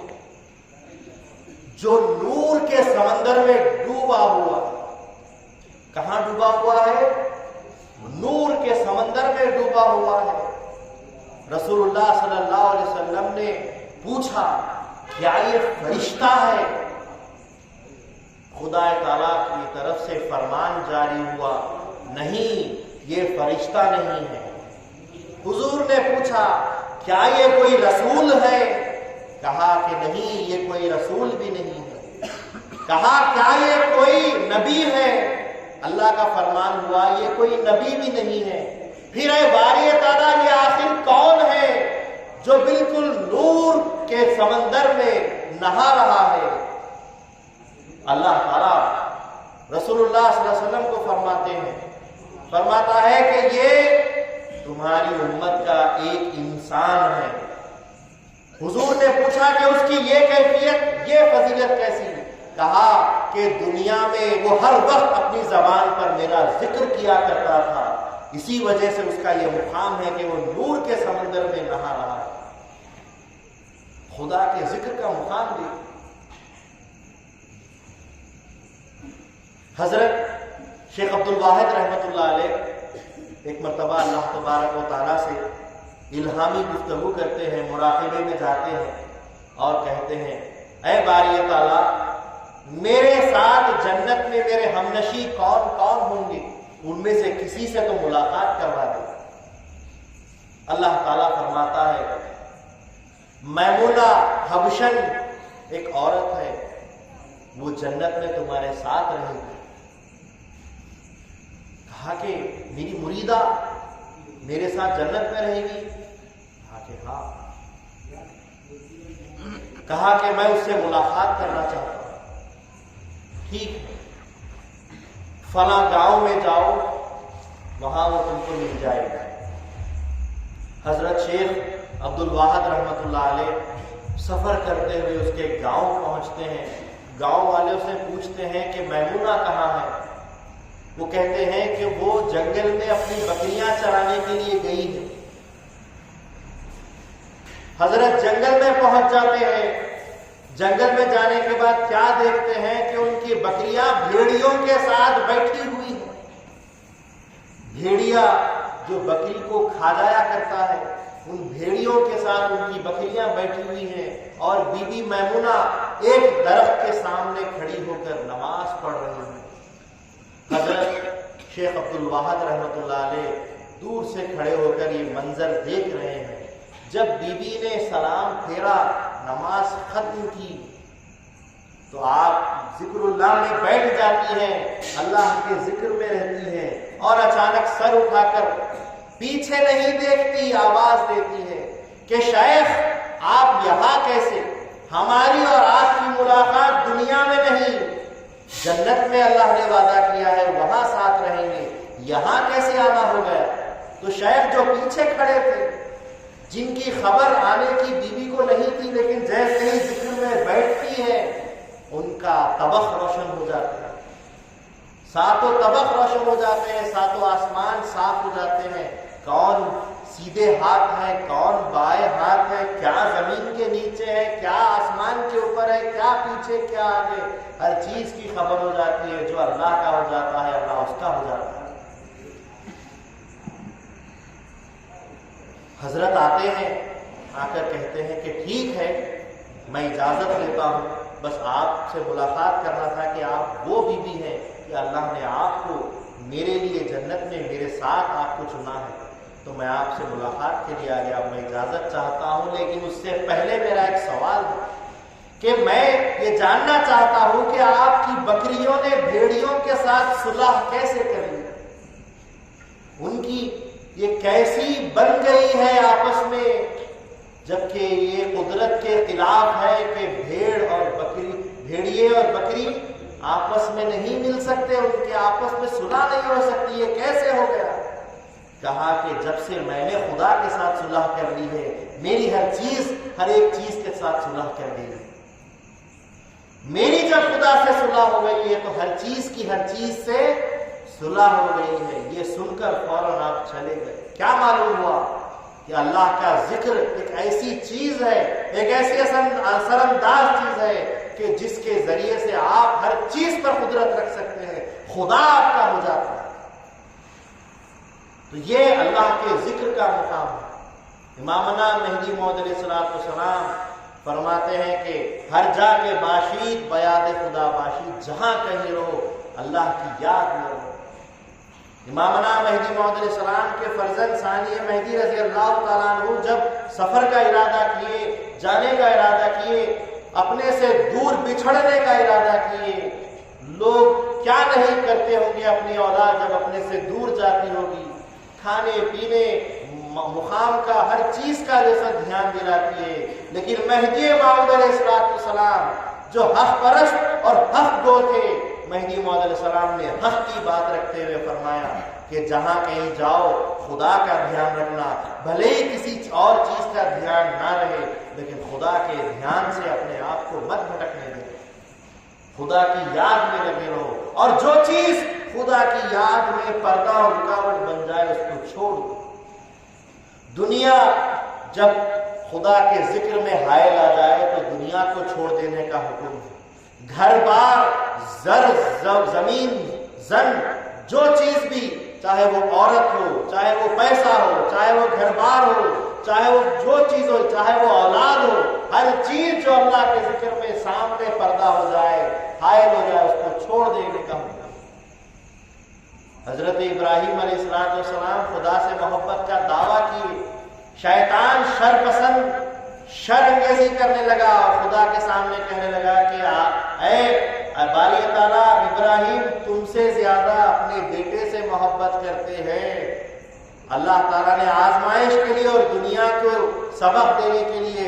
جو نور کے سمندر میں ڈوبا ہوا۔ کہاں ڈوبا ہوا ہے؟ نور کے سمندر میں ڈوبا ہوا ہے۔ رسول اللہ صلی اللہ علیہ وسلم نے پوچھا کیا یہ فرشتہ ہے؟ خدا تعالیٰ کی طرف سے فرمان جاری ہوا، نہیں، یہ فرشتہ نہیں ہے۔ حضور نے پوچھا کیا یہ کوئی رسول ہے؟ کہا کہ نہیں، یہ کوئی رسول بھی نہیں ہے۔ کہا کیا یہ کوئی نبی ہے؟ اللہ کا فرمان ہوا یہ کوئی نبی بھی نہیں ہے۔ پھر اے باری تعالیٰ، یہ آخر کون ہے جو بالکل نور کے سمندر میں نہا رہا ہے؟ اللہ تعالیٰ رسول اللہ صلی اللہ علیہ وسلم کو فرماتا ہے کہ یہ تمہاری امت کا ایک انسان ہے۔ حضور نے پوچھا کہ اس کی یہ کیفیت، یہ فضیلت کیسی ہے؟ کہا کہ دنیا میں وہ ہر وقت اپنی زبان پر میرا ذکر کیا کرتا تھا، اسی وجہ سے اس کا یہ مقام ہے کہ وہ نور کے سمندر میں نہا رہا ہے۔ خدا کے ذکر کا مقام بھی۔ حضرت شیخ عبد الواحد رحمۃ اللہ علیہ ایک مرتبہ اللہ تبارک و تعالیٰ سے الہامی گفتگو کرتے ہیں، مراقبے میں جاتے ہیں اور کہتے ہیں اے باری تعالیٰ، میرے ساتھ جنت میں میرے ہمنشی کون کون ہوں گے، ان میں سے کسی سے تو ملاقات کروا دے۔ اللہ تعالیٰ فرماتا ہے میمونہ حبشن ایک عورت ہے، وہ جنت میں تمہارے ساتھ رہے گی۔ کہا کہ میری مریدہ میرے ساتھ جنت میں رہے گی؟ کہا کہ ہاں۔ کہا کہ میں اس سے ملاقات کرنا چاہتا ہوں۔ ٹھیک ہے، فلاں گاؤں میں جاؤ، وہاں وہ تم کو مل جائے گا۔ حضرت شیخ عبد الواحد رحمۃ اللہ علیہ سفر کرتے ہوئے اس کے گاؤں پہنچتے ہیں۔ گاؤں والوں سے پوچھتے ہیں کہ میمونہ کہاں ہے؟ وہ کہتے ہیں کہ وہ جنگل میں اپنی بکریاں چرانے کے لیے گئی ہے۔ حضرت جنگل میں پہنچ جاتے ہیں۔ جنگل میں جانے کے بعد کیا دیکھتے ہیں کہ ان کی بکریاں بھیڑیوں کے ساتھ بیٹھی ہوئی ہیں۔ بھیڑیا جو بکری کو کھا جایا کرتا ہے، ان بھیڑیوں کے ساتھ ان کی بکریاں بیٹھی ہوئی ہیں، اور بی بی میمونہ ایک درخت کے سامنے کھڑی ہو کر نماز پڑھ رہی ہیں۔ حضرت شیخ عبد الواحد رحمۃ اللہ علیہ دور سے کھڑے ہو کر یہ منظر دیکھ رہے ہیں۔ جب بی بی نے سلام پھیرا، نماز ختم کی، تو آپ ذکر اللہ میں بیٹھ جاتی ہیں، اللہ کے ذکر میں رہتی ہیں، اور اچانک سر اٹھا کر پیچھے نہیں دیکھتی، آواز دیتی ہے کہ شیخ آپ یہاں کیسے؟ ہماری اور آپ کی ملاقات دنیا میں نہیں، جنت میں اللہ نے وعدہ کیا ہے وہاں ساتھ رہیں گے، یہاں کیسے آنا ہو گیا؟ تو شیخ جو پیچھے کھڑے تھے، جن کی خبر آنے کی بیوی کو نہیں تھی، لیکن جیسے ہی ذکر میں بیٹھتی ہے ان کا طبق روشن ہو جاتا ہے، ساتوں طبق روشن ہو جاتے ہیں، ساتوں آسمان صاف ہو جاتے ہیں۔ کون سیدھے ہاتھ ہے، کون بائیں ہاتھ ہے، کیا زمین کے نیچے ہے، کیا آسمان کے اوپر ہے، کیا پیچھے کیا آگے، ہر چیز کی خبر ہو جاتی ہے۔ جو اللہ کا ہو جاتا ہے اللہ اس کا ہو جاتا ہے۔ حضرت آتے ہیں، آ کر کہتے ہیں کہ ٹھیک ہے میں اجازت لیتا ہوں، بس آپ سے ملاقات کرنا تھا کہ آپ وہ بیوی ہیں کہ اللہ نے آپ کو میرے لیے جنت میں میرے ساتھ آپ کو چنا ہے، تو میں آپ سے ملاقات کے لیے آ گیا، میں اجازت چاہتا ہوں، لیکن اس سے پہلے میرا ایک سوال ہے کہ میں یہ جاننا چاہتا ہوں کہ آپ کی بکریوں نے بھیڑیوں کے ساتھ صلح کیسے کر لی؟ ان کی یہ کیسی بن گئی ہے آپس میں، جبکہ یہ قدرت کے خلاف ہے کہ بھیڑیے اور بکری آپس میں نہیں مل سکتے، ان کے آپس میں صلح نہیں ہو سکتی، یہ کیسے ہو گیا؟ کہا کہ جب سے میں نے خدا کے ساتھ صلح کر لی ہے، میری ہر ایک چیز کے ساتھ صلح کر لی ہے۔ میری جب خدا سے صلح ہو گئی ہے تو ہر چیز سے صلح ہو گئی ہے۔ یہ سن کر فوراً آپ چلے گئے۔ کیا معلوم ہوا کہ اللہ کا ذکر ایک ایسی چیز ہے، ایک ایسی اثر انداز چیز ہے کہ جس کے ذریعے سے آپ ہر چیز پر قدرت رکھ سکتے ہیں، خدا آپ کا ہو جاتا ہے۔ تو یہ اللہ کے ذکر کا مقام ہے۔ امامنا مہدی موعود علیہ السلام فرماتے ہیں کہ ہر جا کے باشید بیاد خدا باشید، جہاں کہیں رہو اللہ کی یاد میں رہو۔ امامنا مہدی موعود علیہ السلام کے فرزند ثانی مہدی رضی اللہ تعالیٰ عنہ جب سفر کا ارادہ کیے، جانے کا ارادہ کیے، اپنے سے دور بچھڑنے کا ارادہ کیے، لوگ کیا نہیں کرتے ہوں گے اپنی اولاد جب اپنے سے دور جاتی ہوگی، کھانے پینے مقام کا ہر چیز کا جیسا دھیان دلاتی ہے، لیکن مہدی موعود علیہ السلام جو حق پرست اور حق گو تھے، مہدی موعود علیہ السلام نے حق کی بات رکھتے ہوئے فرمایا کہ جہاں کہیں جاؤ خدا کا دھیان رکھنا، بھلے ہی کسی اور چیز کا دھیان نہ رہے، لیکن خدا کے دھیان سے اپنے آپ کو مت بھٹکنے دیں، خدا کی یاد میں لگے رہو، اور جو چیز خدا کی یاد میں پردہ اور رکاوٹ بن جائے اس کو چھوڑ دو۔ دنیا جب خدا کے ذکر میں حائل آ جائے تو دنیا کو چھوڑ دینے کا حکم ہے۔ گھر بار، زر، زمین، زن، جو چیز بھی، چاہے وہ عورت ہو، چاہے وہ پیسہ ہو، چاہے وہ گھر بار ہو، چاہے وہ جو چیز ہو، چاہے وہ اولاد ہو، ہر چیز جو اللہ کے ذکر میں سامنے پردہ ہو جائے، حائل ہو جائے، اس کو چھوڑ دینے کا حکم۔ حضرت ابراہیم علیہ السلام خدا سے محبت کا دعویٰ کیے، شیطان شر پسند شر انگیزی کرنے لگا اور خدا کے سامنے کہنے لگا کہ اے باری تعالیٰ ابراہیم تم سے زیادہ اپنے بیٹے سے محبت کرتے ہیں۔ اللہ تعالیٰ نے آزمائش کے لیے اور دنیا کو سبق دینے کے لیے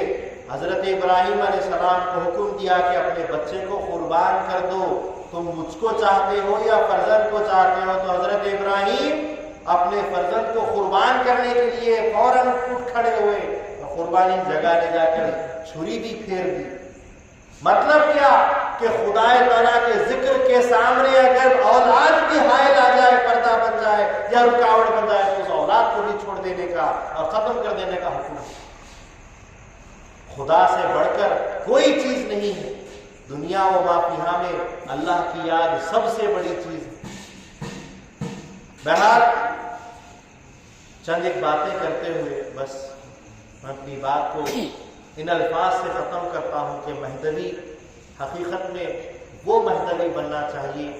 حضرت ابراہیم علیہ السلام کو حکم دیا کہ اپنے بچے کو قربان کر دو، تم مجھ کو چاہتے ہو یا فرزند کو چاہتے ہو؟ تو حضرت ابراہیم اپنے فرزند کو قربان کرنے کے لیے فوراً اٹھ کھڑے ہوئے اور قربانی جگہ لے جا کر چھری بھی پھیر دی۔ مطلب کیا کہ خدا تعالیٰ کے ذکر کے سامنے اگر اولاد بھی حائل آ جائے، پردہ بن جائے یا رکاوٹ بن جائے تو اس اولاد کو بھی چھوڑ دینے کا اور ختم کر دینے کا حکم ہے۔ خدا سے بڑھ کر کوئی چیز نہیں ہے، دنیا و ما فیہا میں اللہ کی یاد سب سے بڑی چیز ہے۔ بہرحال چند ایک باتیں کرتے ہوئے بس میں اپنی بات کو ان الفاظ سے ختم کرتا ہوں کہ مہدوی حقیقت میں وہ مہدوی بننا چاہیے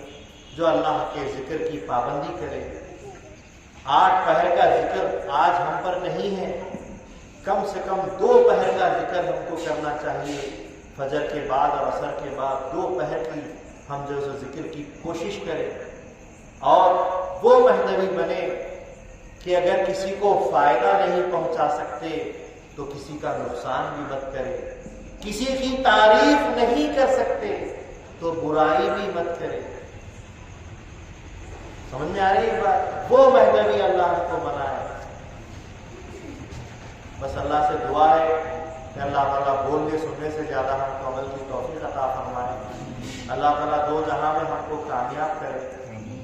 جو اللہ کے ذکر کی پابندی کرے۔ 8 پہر کا ذکر آج ہم پر نہیں ہے، کم سے کم 2 پہر کا ذکر ہم کو کرنا چاہیے، فجر کے بعد اور عصر کے بعد 2 پہر کی ہم جو ذکر کی کوشش کریں اور وہ مہدوی بنے کہ اگر کسی کو فائدہ نہیں پہنچا سکتے تو کسی کا نقصان بھی مت کرے، کسی کی تعریف نہیں کر سکتے تو برائی بھی مت کرے۔ سمجھ میں آ رہی ہے بات؟ وہ مہدوی اللہ ہم کو بنائے۔ بس اللہ سے دعا ہے کہ اللہ تعالیٰ بولنے سننے سے زیادہ ہم کو عمل کی توفیق عطا فرمائے۔ اللہ تعالیٰ 2 جہاں میں ہم کو کامیاب کرے۔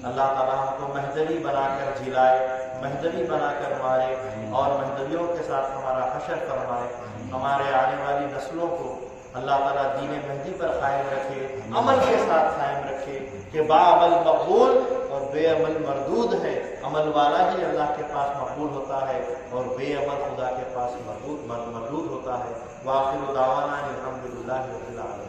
اللہ تعالیٰ ہم کو مہدوی بنا کر جلائے، مہدوی بنا کر مارے اور مہدویوں کے ساتھ ہمارا حشر فرمائے۔ ہمارے آنے والی نسلوں کو اللہ تعالیٰ دین مہدی پر قائم رکھے، عمل کے ساتھ قائم رکھے کہ باعمل مقبول اور بے عمل مردود ہے۔ عمل والا ہی اللہ کے پاس مقبول ہوتا ہے اور بے عمل خدا کے پاس مردود ہوتا ہے۔ وآخر دعوانا الحمدللہ رب العالمین۔